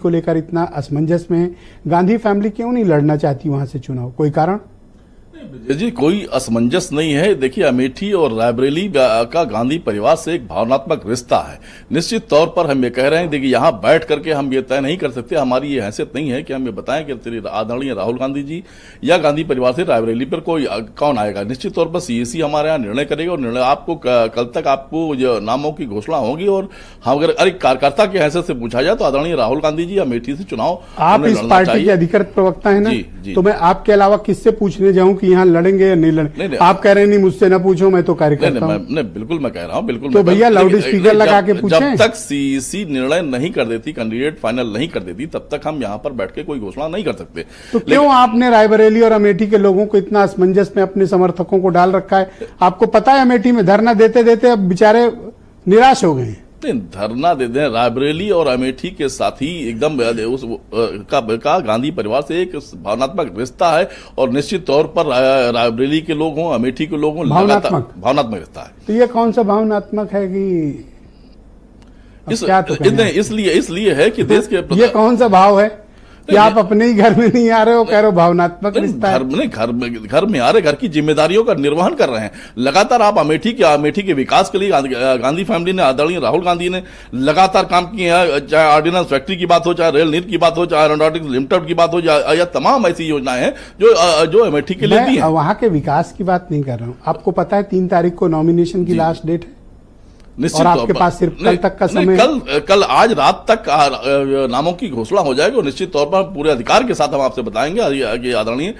को लेकर इतना असमंजस में है। गांधी फैमिली क्यों नहीं लड़ना चाहती वहां से चुनाव, कोई कारण? जी कोई असमंजस नहीं है। देखिए अमेठी और रायबरेली का गांधी परिवार से एक भावनात्मक रिश्ता है। निश्चित तौर पर हम ये कह रहे हैं, देखिए यहाँ बैठ करके हम ये तय नहीं कर सकते, हमारी ये हैसियत नहीं है कि हम ये बताएं कि आदरणीय राहुल गांधी जी या गांधी परिवार से रायबरेली पर कोई कौन आएगा। निश्चित तौर पर सीएसी हमारे यहाँ निर्णय करेगा और निर्णय आपको कल तक आपको नामों की घोषणा होगी। और हम अगर कार्यकर्ता की हैसियत से पूछा जाए तो आदरणीय राहुल गांधी जी अमेठी से चुनाव आप इस पार्टी के अधिकृत प्रवक्ता है ना, तो मैं आपके अलावा किससे पूछने जाऊं कि यहाँ लड़ेंगे या नहीं लड़ेंगे? नहीं, आप कह रहे हैं नहीं मुझसे ना पूछो, मैं तो कार्यकर्ता हूं। नहीं, बिल्कुल मैं कह रहा हूं, बिल्कुल। तो भैया लाउड स्पीकर लगा के पूछें। जब तक सीईसी निर्णय नहीं कर देती, कैंडिडेट फाइनल नहीं कर देती, तब तक हम यहाँ पर बैठ के कोई घोषणा नहीं कर सकते। तो क्यों आपने रायबरेली और अमेठी के लोगों को इतना असमंजस में अपने समर्थकों को डाल रखा है? आपको पता है अमेठी में धरना देते देते अब बेचारे निराश हो गए हैं। धरना दे दें, रायबरेली और अमेठी के साथ ही एकदम उस का गांधी परिवार से एक भावनात्मक रिश्ता है। और निश्चित तौर पर रायबरेली के लोग हों, अमेठी के लोग हों, भावनात्मक रिश्ता है। तो ये कौन सा भावनात्मक है कि इसलिए है कि देश के ये कौन सा भाव है कि आप अपने ही घर में नहीं आ रहे हो, कह रहे हो भावनात्मक रिश्ता है? घर में आ रहे, घर की जिम्मेदारियों का निर्वहन कर रहे हैं लगातार। आप अमेठी के विकास के लिए गांधी फैमिली ने, आदरणीय राहुल गांधी ने लगातार काम किए हैं। चाहे ऑर्डिनेंस फैक्ट्री की बात हो, चाहे रेल नीति की बात हो, चाहे एरोनॉटिक्स लिमिटेड की बात हो, या तमाम ऐसी योजनाएं हैं जो अमेठी के लिए दी है। वहां के विकास की बात नहीं कर रहा हूँ। आपको पता है 3 तारीख को नॉमिनेशन की लास्ट डेट है और आपके पास सिर्फ कल तक का समय है। कल आज रात तक नामों की घोषणा हो जाएगी और निश्चित तौर पर पूरे अधिकार के साथ हम आपसे बताएंगे कि आदरणीय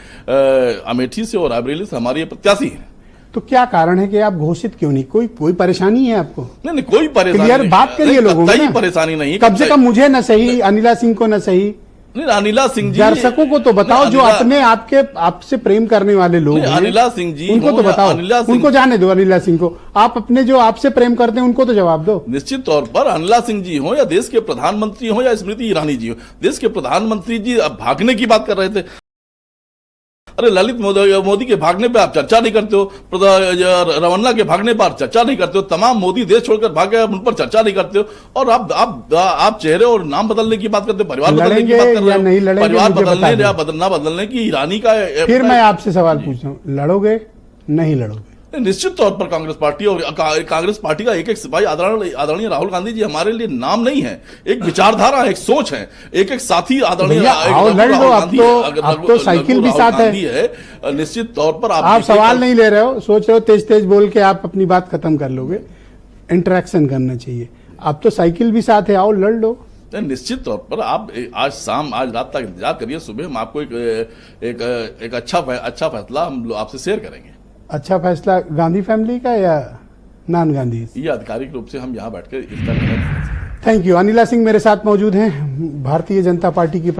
अमेठी से और रायबरेली से हमारी प्रत्याशी है। तो क्या कारण है कि आप घोषित क्यों नहीं? कोई परेशानी है आपको? नहीं, कोई परेशानी क्लियर बात करिए लोगों को। परेशानी नहीं, कम से कम मुझे न सही, अनिला सिंह को न सही, नहीं अनिला सिंह जी, दर्शकों को तो बताओ जो अपने आपसे प्रेम करने वाले लोग हैं। अनिला सिंह जी उनको तो बताओ, उनको जाने दो। अनिला सिंह को आप अपने जो आपसे प्रेम करते हैं उनको तो जवाब दो। निश्चित तौर पर अनिला सिंह जी हो या देश के प्रधानमंत्री हो या स्मृति ईरानी जी हो, देश के प्रधानमंत्री जी अब भागने की बात कर रहे थे। अरे ललित मोदी के भागने पे आप चर्चा नहीं करते हो, रमन्ना के भागने पर चर्चा नहीं करते हो, तमाम मोदी देश छोड़कर भाग गए उन पर चर्चा नहीं करते हो। और आप चेहरे और नाम बदलने की बात करते हो, परिवार बदलने की बात कर रहे हो, परिवार बदलने या ना बदलने की ईरानी का। फिर मैं आपसे सवाल पूछ रहा हूँ, लड़ोगे नहीं लड़ोगे? निश्चित तौर पर कांग्रेस पार्टी और कांग्रेस पार्टी का एक सिपाही आदरणीय राहुल गांधी जी हमारे लिए नाम नहीं है, एक विचारधारा, एक सोच है, एक साथी आदरणीय। अब तो साइकिल भी साथ है। निश्चित तौर पर आप सवाल नहीं ले रहे हो, सोच रहे हो तेज तेज बोल के आप अपनी बात खत्म कर लोगे। इंटरेक्शन करना चाहिए। अब तो साइकिल भी साथ है, आओ लड़ लो। निश्चित तौर पर आप आज रात तक इंतजार करिए, सुबह हम आपको एक अच्छा फैसला हम आपसे शेयर करेंगे। अच्छा फैसला गांधी फैमिली का या नॉन गांधी? ये आधिकारिक रूप से हम यहाँ बैठकर इसका निर्णय। Thank you. अनिला सिंह मेरे साथ मौजूद हैं, भारतीय जनता पार्टी की